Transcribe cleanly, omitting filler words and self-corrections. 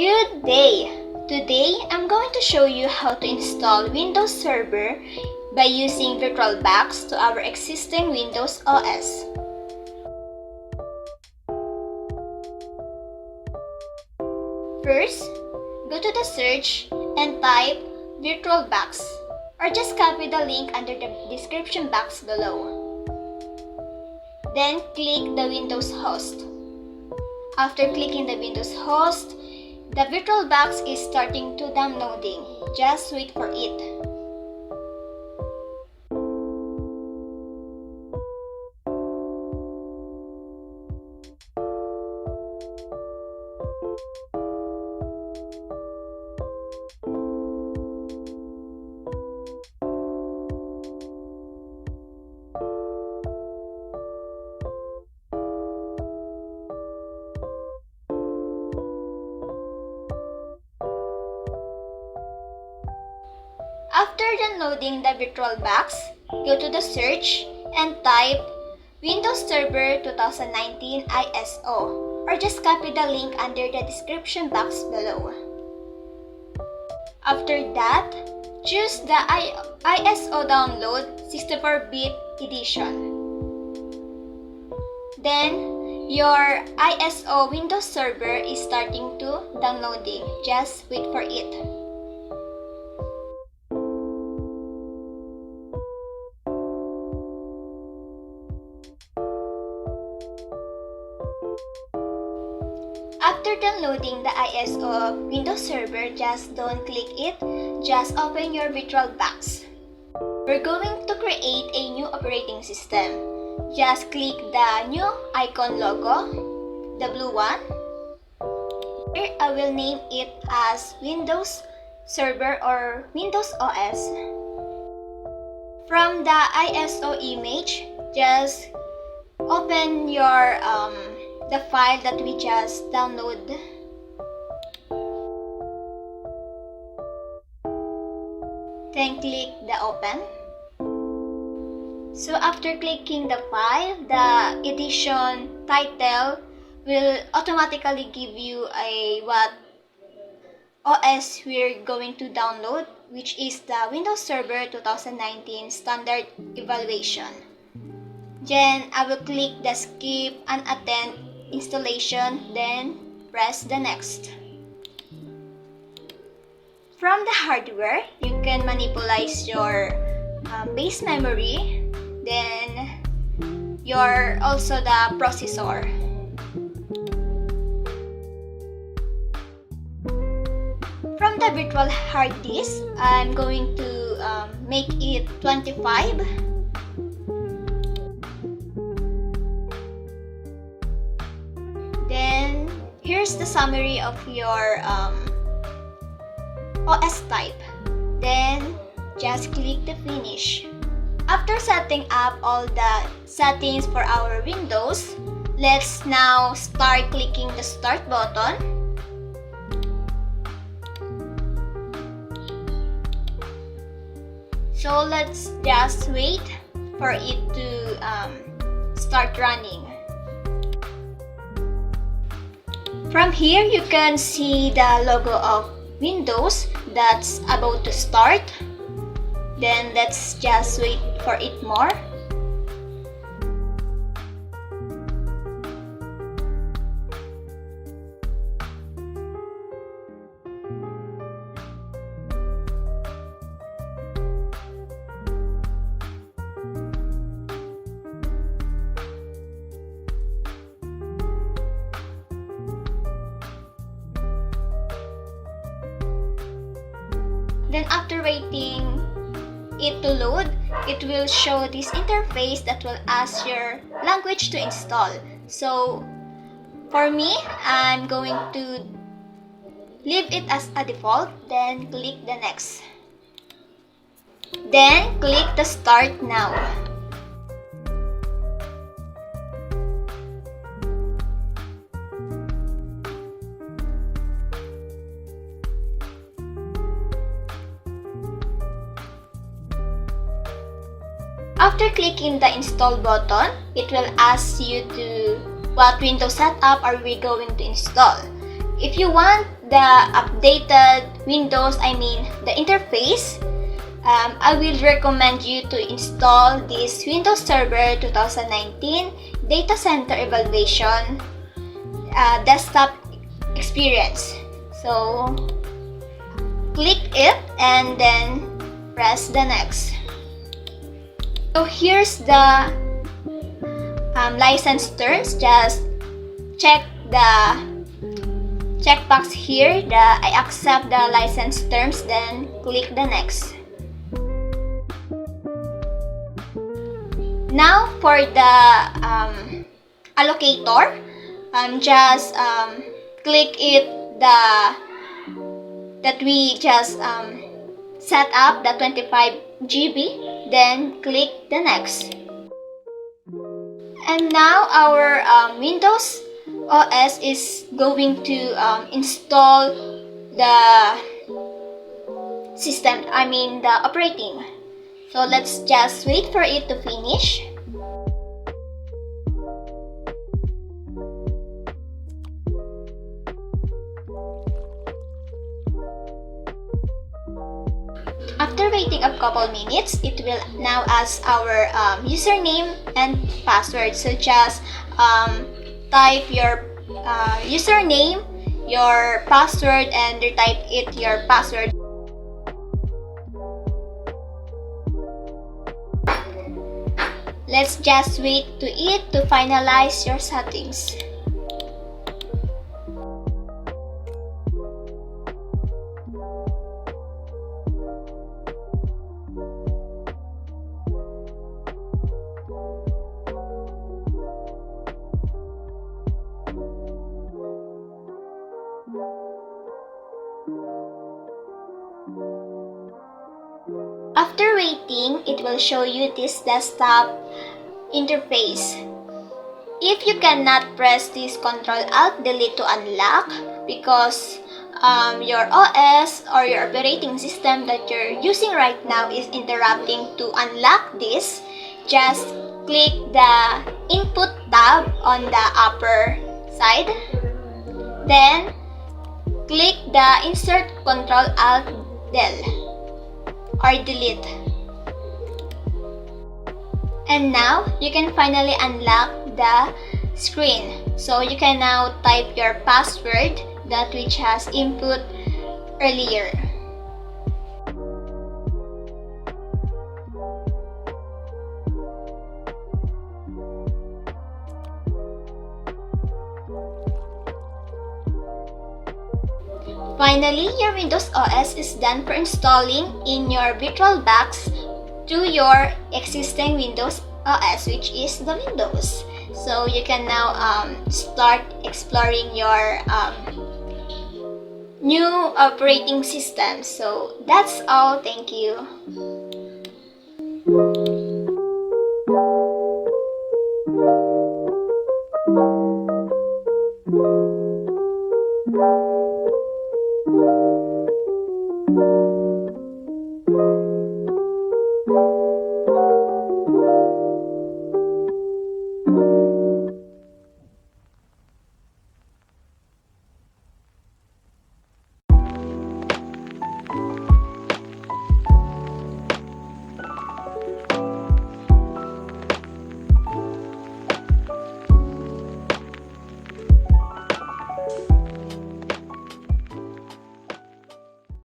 Good day! Today, I'm going to show you how to install Windows Server by using VirtualBox to our existing Windows OS. First, go to the search and type VirtualBox, or just copy the link under the description box below. Then click the Windows host. After clicking the Windows host, the VirtualBox is starting to downloading. Just wait for it. After downloading the VirtualBox, go to the search and type Windows Server 2019 ISO, or just copy the link under the description box below. After that, choose the ISO download 64-bit edition. Then, your ISO Windows Server is starting to downloading. Just wait for it. After downloading the ISO Windows Server, just don't click it, just open your VirtualBox. We're going to create a new operating system. Just click the new icon logo, the blue one. Here I will name it as Windows Server or Windows OS. From the ISO image, just open your the file that we just download. Then click the open. So after clicking the file, the edition title will automatically give you what OS we're going to download, which is the Windows Server 2019 Standard Evaluation. Then I will click the skip and attend installation, then press the next. From the hardware, you can manipulate your base memory, then also the processor. From the virtual hard disk, I'm going to make it 25. Then, here's the summary of your OS type. Then, just click the finish. After setting up all the settings for our Windows, let's now start clicking the start button. So, let's just wait for it to start running. From here, you can see the logo of Windows that's about to start. Then let's just wait for it more. Then after waiting it to load, it will show this interface that will ask your language to install. So for me, I'm going to leave it as a default, then click the next. Then click the start now. After clicking the install button, it will ask you to what Windows setup are we going to install. If you want the updated Windows, the interface, I will recommend you to install this Windows Server 2019 Data Center Evaluation Desktop Experience. So, click it and then press the next. So, here's the license terms. Just check the checkbox here, I accept the license terms, then click the next. Now for the allocator, just click it that we just set up, the 25 GB, then click the next. And now our Windows OS is going to install the system, the operating. So let's just wait for it to finish. After waiting a couple minutes, it will now ask our username and password. So just type your username, your password, and retype it your password. Let's just wait to it to finalize your settings. After waiting, it will show you this desktop interface. If you cannot press this Ctrl-Alt-Delete to unlock because your OS or your operating system that you're using right now is interrupting to unlock this, just click the Input tab on the upper side. Then, click the Insert Ctrl-Alt-Del or Delete. And now, you can finally unlock the screen. So, you can now type your password that which has input earlier. Finally, your Windows OS is done for installing in your VirtualBox to your existing Windows OS, which is the Windows. So you can now start exploring your new operating system. So that's all. Thank you.